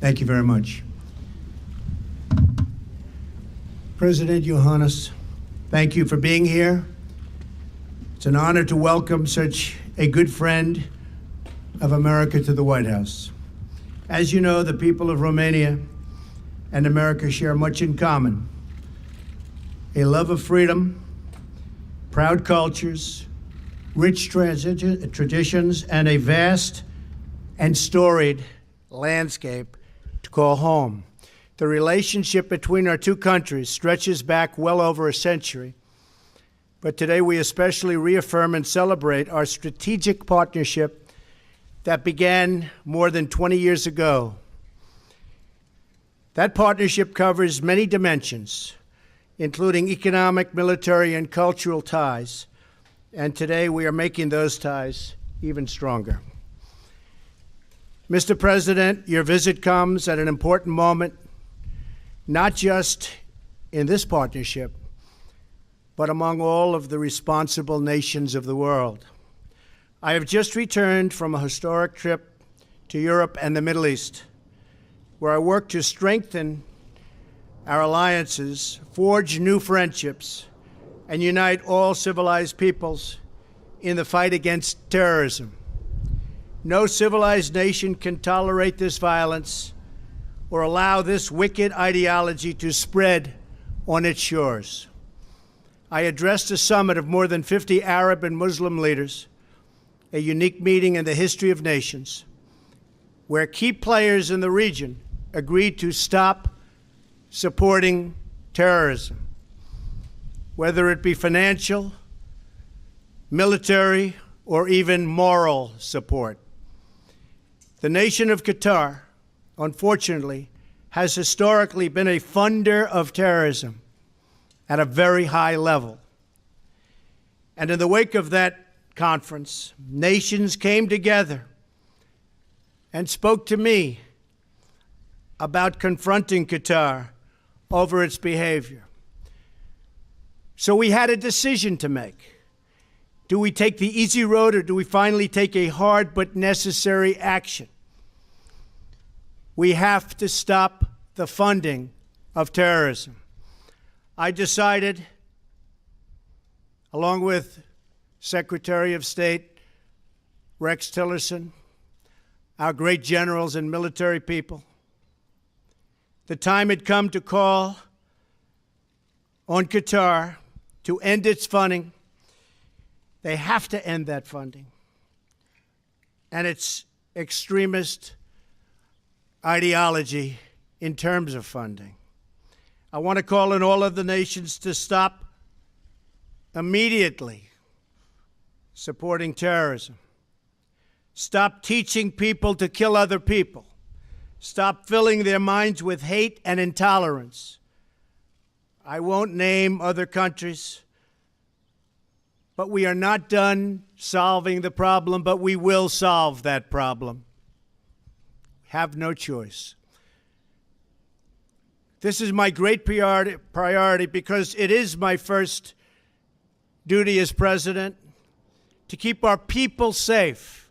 Thank you very much. President Iohannis, thank you for being here. It's an honor to welcome such a good friend of America to the White House. As you know, the people of Romania and America share much in common: a love of freedom, proud cultures, rich traditions, and a vast and storied landscape to call home. The relationship between our two countries stretches back well over a century, but today we especially reaffirm and celebrate our strategic partnership that began more than 20 years ago. That partnership covers many dimensions, including economic, military, and cultural ties, and today we are making those ties even stronger. Mr. President, your visit comes at an important moment, not just in this partnership, but among all of the responsible nations of the world. I have just returned from a historic trip to Europe and the Middle East, where I worked to strengthen our alliances, forge new friendships, and unite all civilized peoples in the fight against terrorism. No civilized nation can tolerate this violence or allow this wicked ideology to spread on its shores. I addressed a summit of more than 50 Arab and Muslim leaders, a unique meeting in the history of nations, where key players in the region agreed to stop supporting terrorism, whether it be financial, military, or even moral support. The nation of Qatar, unfortunately, has historically been a funder of terrorism at a very high level. And in the wake of that conference, nations came together and spoke to me about confronting Qatar over its behavior. So we had a decision to make. Do we take the easy road, or do we finally take a hard but necessary action? We have to stop the funding of terrorism. I decided, along with Secretary of State Rex Tillerson, our great generals and military people, the time had come to call on Qatar to end its funding. They have to end that funding and its extremist ideology in terms of funding. I want to call on all of the nations to stop immediately supporting terrorism. Stop teaching people to kill other people. Stop filling their minds with hate and intolerance. I won't name other countries, but we are not done solving the problem, but we will solve that problem. Have no choice. This is my great priority because it is my first duty as president to keep our people safe.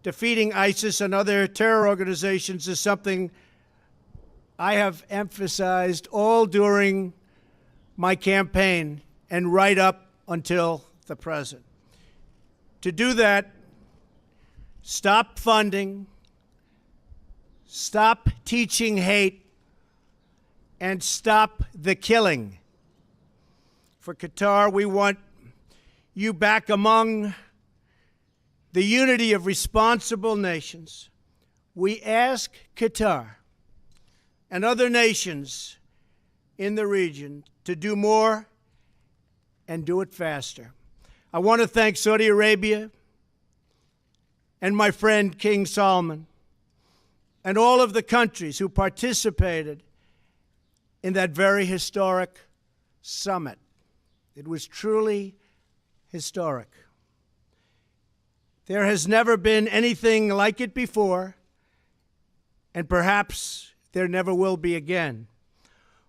Defeating ISIS and other terror organizations is something I have emphasized all during my campaign and right up until the present. To do that, stop funding, stop teaching hate, and stop the killing. For Qatar, we want you back among the unity of responsible nations. We ask Qatar and other nations in the region to do more and do it faster. I want to thank Saudi Arabia and my friend King Salman and all of the countries who participated in that very historic summit. It was truly historic. There has never been anything like it before, and perhaps there never will be again.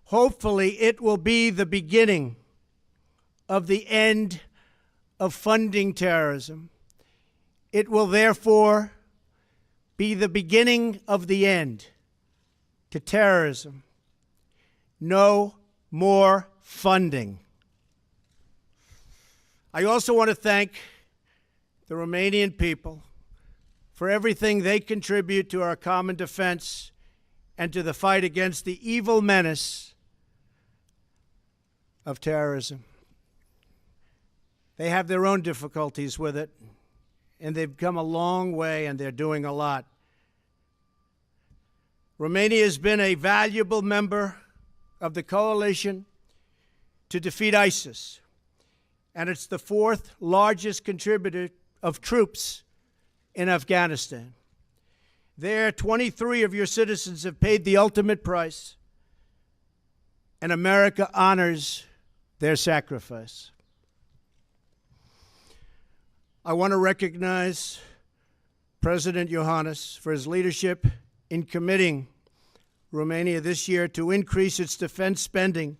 Hopefully, it will be the beginning of the end of funding terrorism. It will therefore be the beginning of the end to terrorism. No more funding. I also want to thank the Romanian people for everything they contribute to our common defense and to the fight against the evil menace of terrorism. They have their own difficulties with it, and they've come a long way, and they're doing a lot. Romania has been a valuable member of the coalition to defeat ISIS, and it's the fourth largest contributor of troops in Afghanistan. There, 23 of your citizens have paid the ultimate price, and America honors their sacrifice. I want to recognize President Iohannis for his leadership in committing Romania this year to increase its defense spending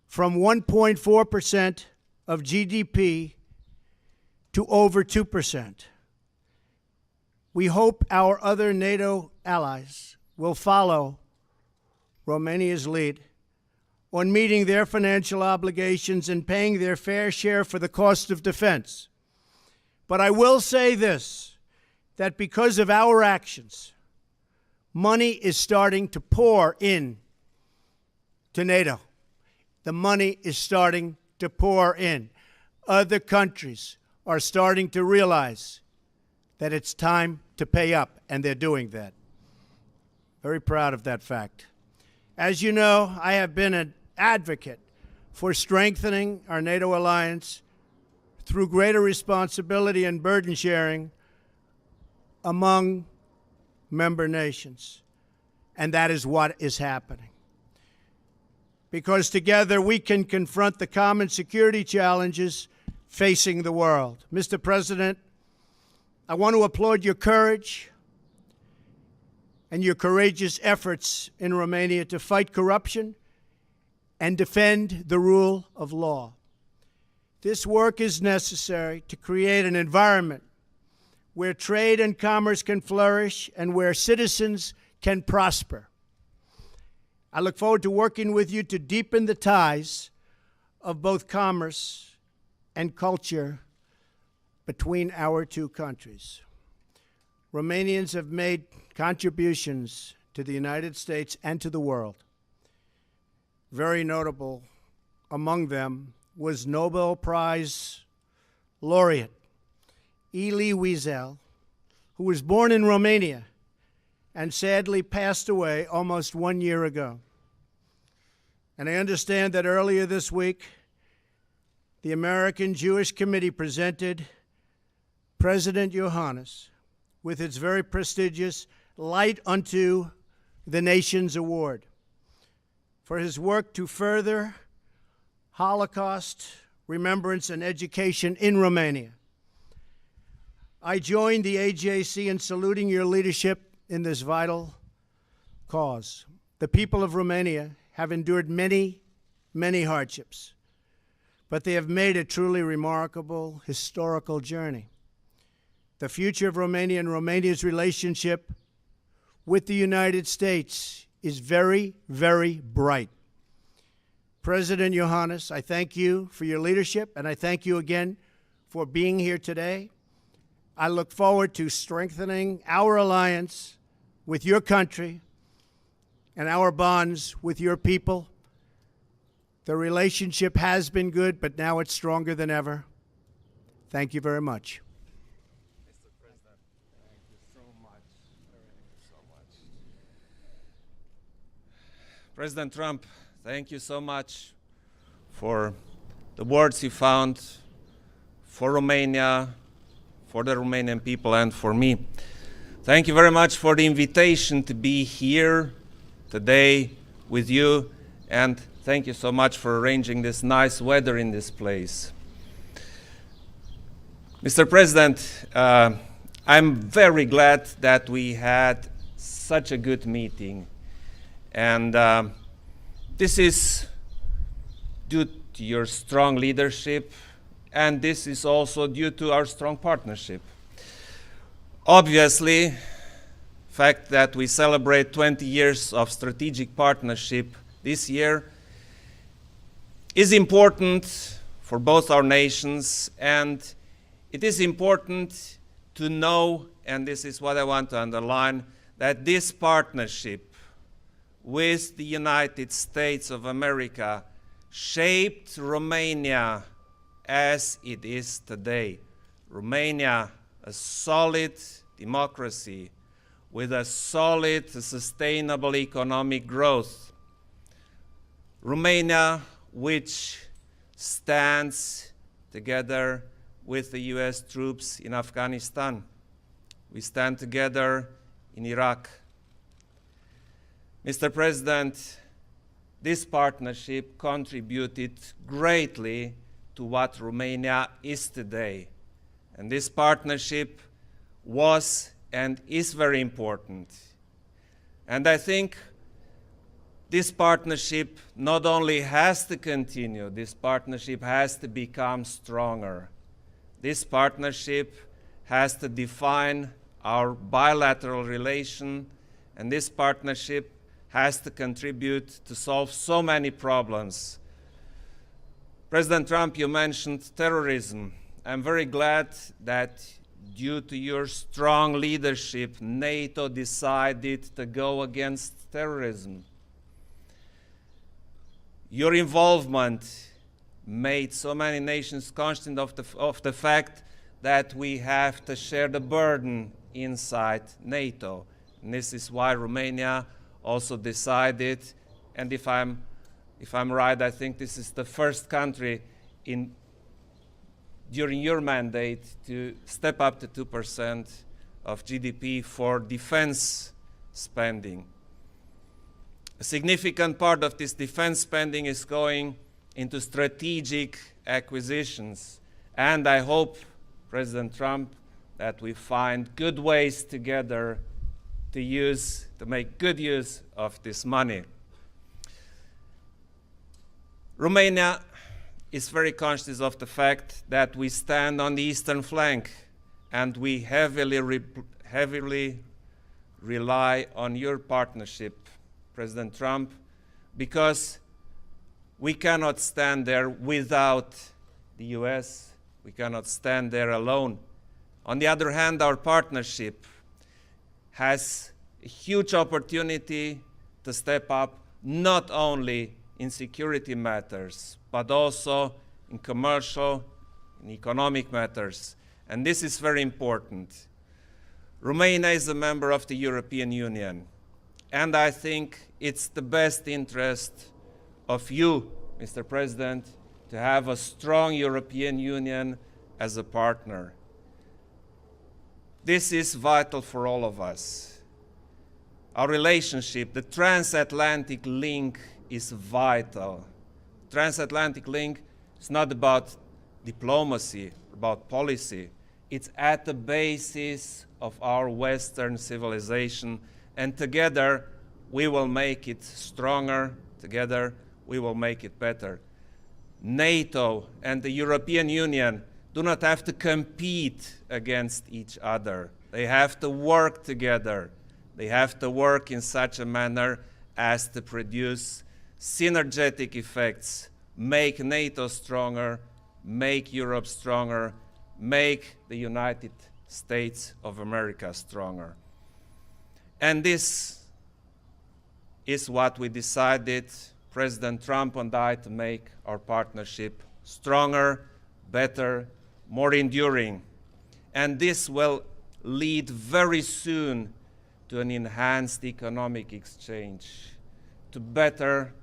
from 1.4% of GDP to over 2%. We hope our other NATO allies will follow Romania's lead on meeting their financial obligations and paying their fair share for the cost of defense. But I will say this, that because of our actions, money is starting to pour in to NATO. The money is starting to pour in. Other countries are starting to realize that it's time to pay up, and they're doing that. Very proud of that fact. As you know, I have been an advocate for strengthening our NATO alliance through greater responsibility and burden sharing among member nations. And that is what is happening. Because together we can confront the common security challenges facing the world. Mr. President, I want to applaud your courage and your courageous efforts in Romania to fight corruption and defend the rule of law. This work is necessary to create an environment where trade and commerce can flourish and where citizens can prosper. I look forward to working with you to deepen the ties of both commerce and culture between our two countries. Romanians have made contributions to the United States and to the world. Very notable among them was Nobel Prize laureate Elie Wiesel, who was born in Romania and sadly passed away almost 1 year ago. And I understand that earlier this week, the American Jewish Committee presented President Iohannis with its very prestigious Light Unto the Nations Award for his work to further Holocaust remembrance and education in Romania. I join the AJC in saluting your leadership in this vital cause. The people of Romania have endured many, many hardships, but they have made a truly remarkable historical journey. The future of Romania and Romania's relationship with the United States is very, very bright. President Iohannis, I thank you for your leadership, and I thank you again for being here today. I look forward to strengthening our alliance with your country and our bonds with your people. The relationship has been good, but now it's stronger than ever. Thank you very much. Mr. President, thank you so much. Thank you so much. President Trump, thank you so much for the words you found for Romania, for the Romanian people, and for me. Thank you very much for the invitation to be here today with you, and thank you so much for arranging this nice weather in this place. Mr. President, I'm very glad that we had such a good meeting, and this is due to your strong leadership, and this is also due to our strong partnership. Obviously, fact that we celebrate 20 years of strategic partnership this year is important for both our nations, and it is important to know, and this is what I want to underline, that this partnership with the United States of America shaped Romania as it is today. Romania, a solid democracy with a solid, sustainable economic growth. Romania, which stands together with the US troops in Afghanistan. We stand together in Iraq. Mr. President, this partnership contributed greatly to what Romania is today. And this partnership was and is very important. And I think this partnership not only has to continue, this partnership has to become stronger. This partnership has to define our bilateral relation, and this partnership has to contribute to solve so many problems. President Trump, you mentioned terrorism. I'm very glad that due to your strong leadership, NATO decided to go against terrorism. Your involvement made so many nations conscious of the fact that we have to share the burden inside NATO. And this is why Romania also decided, and if I'm right, I think this is the first country during your mandate to step up to 2% of GDP for defense spending. A significant part of this defense spending is going into strategic acquisitions. And I hope, President Trump, that we find good ways together to make good use of this money. Romania is very conscious of the fact that we stand on the eastern flank, and we heavily rely on your partnership, President Trump, because we cannot stand there without the US. We cannot stand there alone. On the other hand, our partnership has a huge opportunity to step up not only in security matters, but also in commercial and economic matters. And this is very important. Romania is a member of the European Union, and I think it's the best interest of you, Mr. President, to have a strong European Union as a partner. This is vital for all of us. Our relationship, the transatlantic link, is vital. Transatlantic link is not about diplomacy, about policy. It's at the basis of our Western civilization, and together we will make it stronger. Together we will make it better. NATO and the European Union do not have to compete against each other. They have to work together. They have to work in such a manner as to produce synergetic effects, make NATO stronger, make Europe stronger, make the United States of America stronger. And this is what we decided, President Trump and I, to make our partnership stronger, better, more enduring. And this will lead very soon to an enhanced economic exchange, to better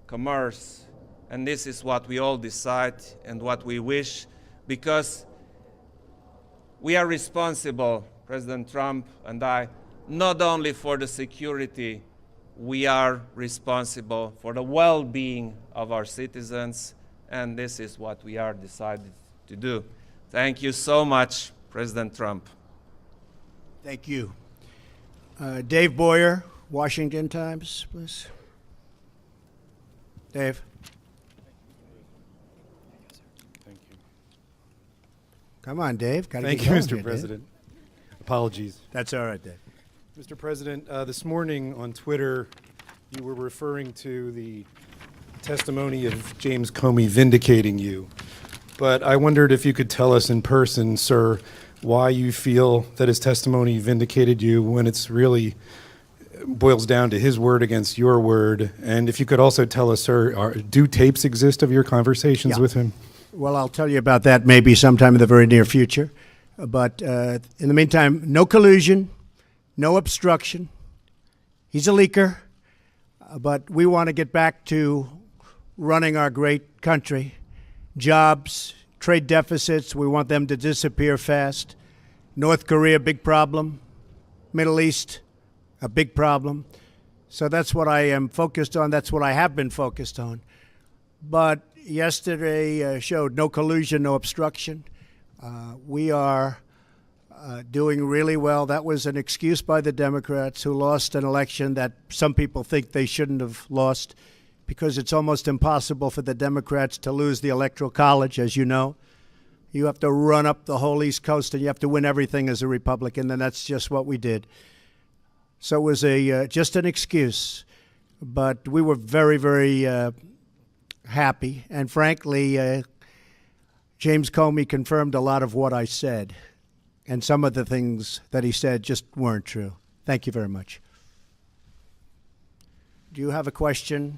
commerce. And this is what we all decide and what we wish, because we are responsible, President Trump and I, not only for the security, we are responsible for the well-being of our citizens, and this is what we are decided to do. Thank you so much, President Trump. Thank you. Dave Boyer, Washington Times, please. Dave. Thank you. Come on, Dave. Gotta Thank get you, going Mr. here, Dave. President. Apologies. That's all right, Dave. Mr. President, this morning on Twitter, you were referring to the testimony of James Comey vindicating you. But I wondered if you could tell us in person, sir, why you feel that his testimony vindicated you when it's really boils down to his word against your word. And if you could also tell us, sir, do tapes exist of your conversations with him? Well, I'll tell you about that maybe sometime in the very near future. But in the meantime, no collusion, no obstruction. He's a leaker, but we want to get back to running our great country. Jobs, trade deficits, we want them to disappear fast. North Korea, big problem. Middle East, a big problem. So that's what I am focused on. That's what I have been focused on. But yesterday showed no collusion, no obstruction. We are doing really well. That was an excuse by the Democrats who lost an election that some people think they shouldn't have lost, because it's almost impossible for the Democrats to lose the Electoral College, as you know. You have to run up the whole East Coast and you have to win everything as a Republican, and that's just what we did. So it was just an excuse. But we were very, very happy. And frankly, James Comey confirmed a lot of what I said. And some of the things that he said just weren't true. Thank you very much. Do you have a question?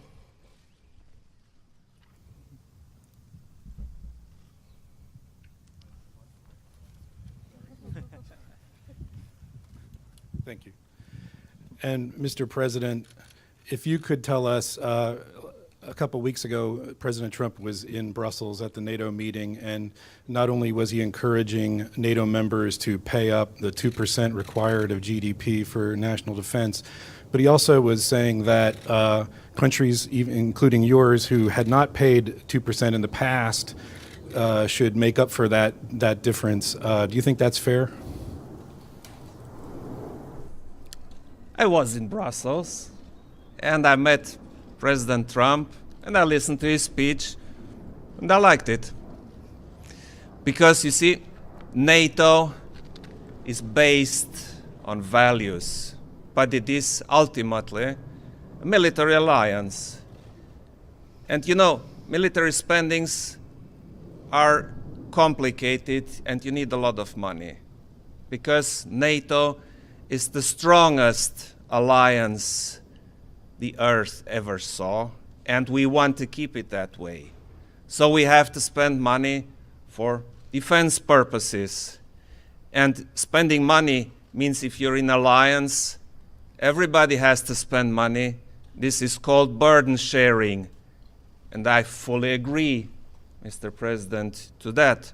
Thank you. And Mr. President, if you could tell us, a couple weeks ago, President Trump was in Brussels at the NATO meeting, and not only was he encouraging NATO members to pay up the 2% required of GDP for national defense, but he also was saying that countries, even including yours, who had not paid 2% in the past, should make up for that difference. Do you think that's fair? I was in Brussels, and I met President Trump, and I listened to his speech, and I liked it. Because, you see, NATO is based on values, but it is ultimately a military alliance. And you know, military spendings are complicated, and you need a lot of money, because NATO is the strongest alliance the earth ever saw, and we want to keep it that way. So we have to spend money for defense purposes. And spending money means if you're in alliance, everybody has to spend money. This is called burden sharing. And I fully agree, Mr. President, to that.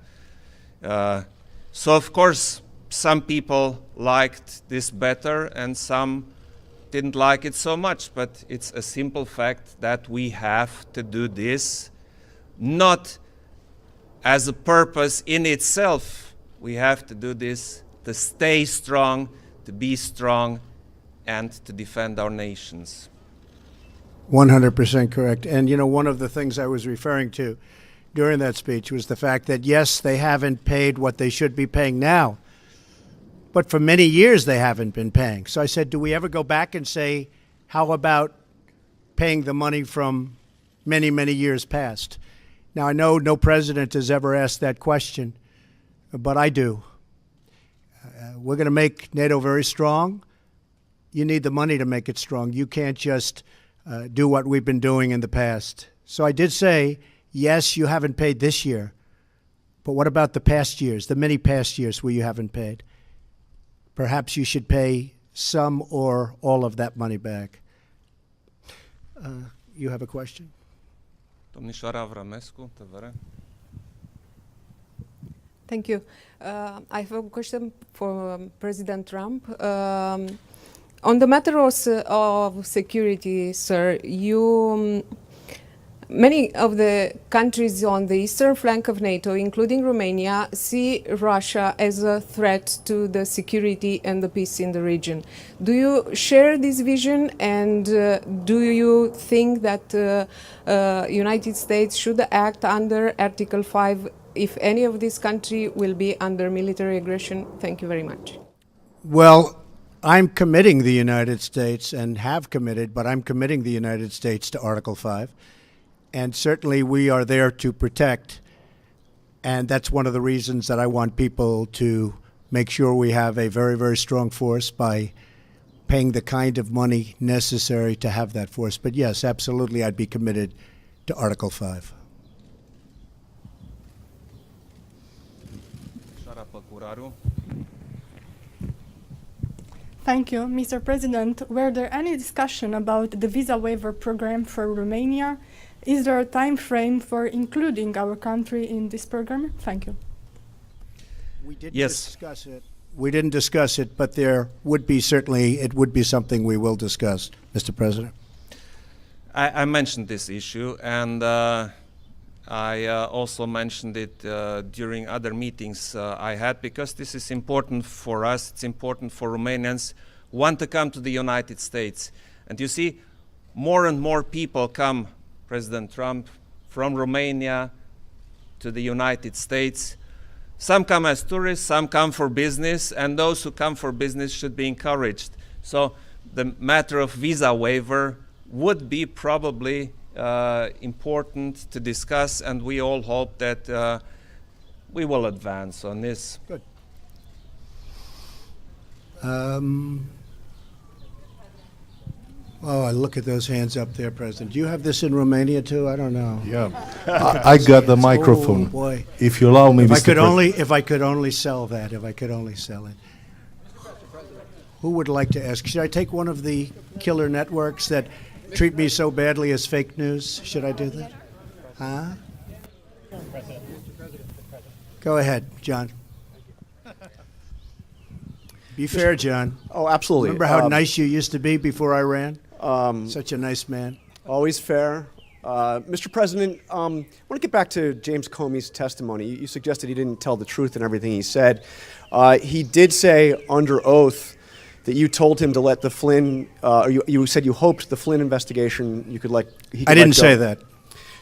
So of course, some people liked this better and some didn't like it so much, but it's a simple fact that we have to do this, not as a purpose in itself. We have to do this to stay strong, to be strong, and to defend our nations. 100% correct. And you know, one of the things I was referring to during that speech was the fact that, yes, they haven't paid what they should be paying now, but for many years they haven't been paying. So I said, do we ever go back and say, how about paying the money from many, many years past? Now, I know no president has ever asked that question, but I do. We're going to make NATO very strong. You need the money to make it strong. You can't just do what we've been doing in the past. So I did say, yes, you haven't paid this year, but what about the past years, the many past years where you haven't paid? Perhaps you should pay some or all of that money back. You have a question? Domnișoara Avramescu, TVR. Thank you. I have a question for President Trump. On the matter of security, sir, many of the countries on the eastern flank of NATO, including Romania, see Russia as a threat to the security and the peace in the region. Do you share this vision, and do you think that United States should act under Article 5 if any of these countries will be under military aggression? Thank you very much. Well, I'm committing the United States and have committed, but I'm committing the United States to Article 5. And certainly we are there to protect. And that's one of the reasons that I want people to make sure we have a very, very strong force by paying the kind of money necessary to have that force. But yes, absolutely, I'd be committed to Article 5. Thank you, Mr. President. Were there any discussion about the visa waiver program for Romania? Is there a time frame for including our country in this program? Thank you. We didn't Yes. discuss it. We didn't discuss it, but there would be certainly, it would be something we will discuss, Mr. President. I mentioned this issue, and I also mentioned it during other meetings I had, because this is important for us, it's important for Romanians who want to come to the United States. And you see, more and more people come, President Trump, from Romania to the United States. Some come as tourists, some come for business, and those who come for business should be encouraged. So the matter of visa waiver would be probably important to discuss, and we all hope that we will advance on this. Good. Oh, I look at those hands up there, President. Do you have this in Romania too? I don't know. Yeah, I got the microphone. Oh, boy. If you allow me, If I Mr. could President. if I could only sell that, if I could only sell it. Who would like to ask? Should I take one of the killer networks that treat me so badly as fake news? Should I do that? Huh? Go ahead, John. Be fair, John. Oh, absolutely. Remember how nice you used to be before I ran? Such a nice man. Always fair. Mr. President, I want to get back to James Comey's testimony. You suggested he didn't tell the truth in everything he said. He did say under oath that you told him to let the Flynn, you said you hoped the Flynn investigation he could I let didn't go. say that.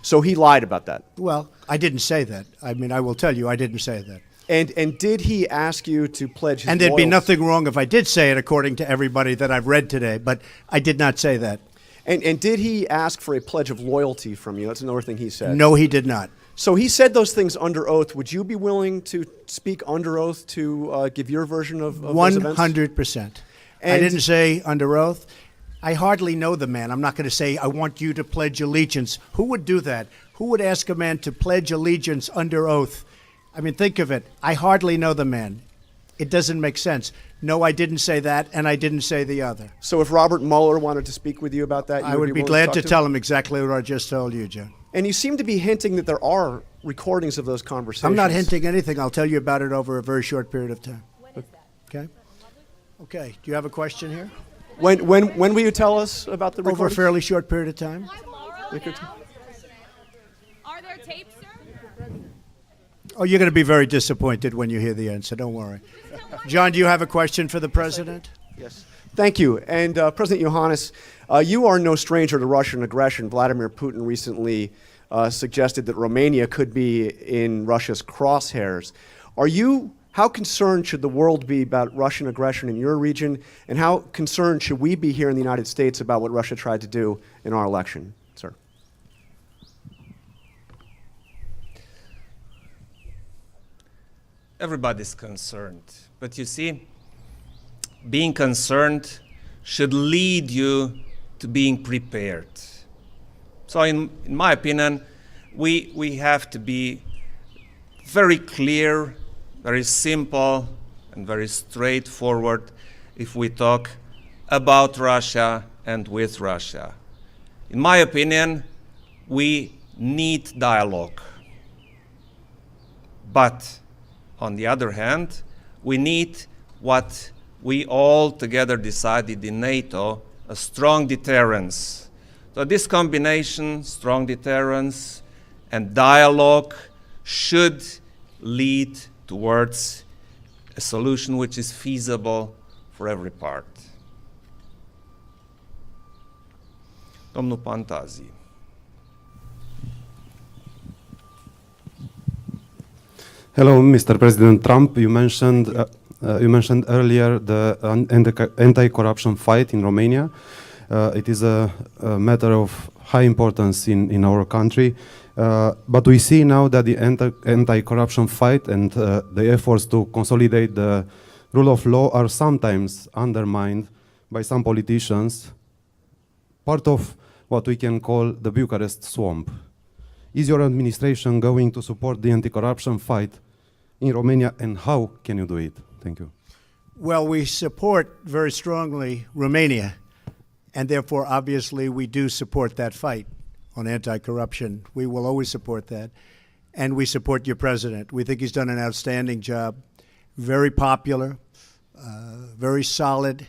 So he lied about that. Well, I didn't say that. I mean, I will tell you, I didn't say that. And did he ask you to pledge his And there'd be loyalty? nothing wrong if I did say it, according to everybody that I've read today, but I did not say that. And did he ask for a pledge of loyalty from you? That's another thing he said. No, he did not. So he said those things under oath. Would you be willing to speak under oath to give your version of those events? 100%. I And- didn't say under oath. I hardly know the man. I'm not going to say, I want you to pledge allegiance. Who would do that? Who would ask a man to pledge allegiance under oath? I mean, think of it. I hardly know the man. It doesn't make sense. No, I didn't say that, and I didn't say the other. So if Robert Mueller wanted to speak with you about that, I you would be willing glad talk to him? tell him exactly what I just told you, John. And you seem to be hinting that there are recordings of those conversations. I'm not hinting anything. I'll tell you about it over a very short period of time. Okay? Okay. Do you have a question here? When will you tell us about the Over a recordings? fairly short period of time. Are there tapes, sir? Oh, you're going to be very disappointed when you hear the answer. Don't worry. John, do you have a question for the president? Yes. Thank you. And President Iohannis, you are no stranger to Russian aggression. Vladimir Putin recently suggested that Romania could be in Russia's crosshairs. How concerned should the world be about Russian aggression in your region, and how concerned should we be here in the United States about what Russia tried to do in our election, sir? Everybody's concerned, but you see, being concerned should lead you to being prepared. So in my opinion, we have to be very clear, very simple, and very straightforward if we talk about Russia and with Russia. In my opinion, we need dialogue. But on the other hand, we need what we all together decided in NATO, a strong deterrence. So this combination, strong deterrence and dialogue, should lead towards a solution which is feasible for every part. Domnul Pantazi. Hello, Mr. President Trump. You mentioned You mentioned earlier the anti-corruption fight in Romania. It is a matter of high importance in our country. But we see now that the anti-corruption fight and the efforts to consolidate the rule of law are sometimes undermined by some politicians, part of what we can call the Bucharest swamp. Is your administration going to support the anti-corruption fight in Romania, and how can you do it? Thank you. Well, we support very strongly Romania, and therefore, obviously, we do support that fight on anti-corruption. We will always support that. And we support your president. We think he's done an outstanding job, very popular, very solid,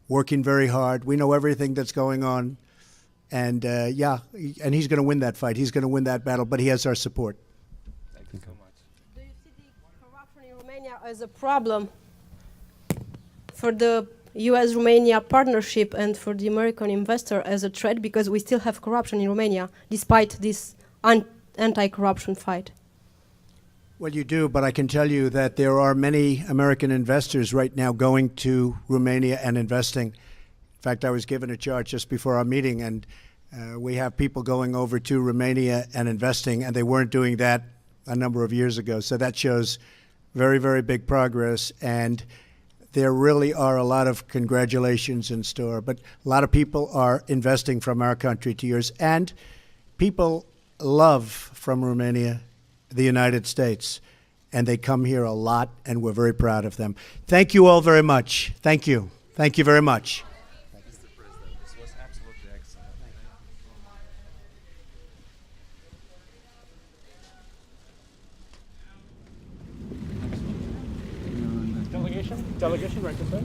working very hard. We know everything that's going on. And and he's going to win that fight. He's going to win that battle, but he has our support. Thank you so much. Do you see the corruption in Romania as a problem for the US-Romania partnership and for the American investor as a threat, because we still have corruption in Romania despite this anti-corruption fight? Well, you do, but I can tell you that there are many American investors right now going to Romania and investing. In fact, I was given a chart just before our meeting, and we have people going over to Romania and investing, and they weren't doing that a number of years ago. So that shows very, very big progress, and there really are a lot of congratulations in store. But a lot of people are investing from our country to yours, and people love from Romania the United States, and they come here a lot, and we're very proud of them. Thank you all very much. Thank you. Thank you very much. Mr. President, this was absolutely excellent. Delegation, right this way.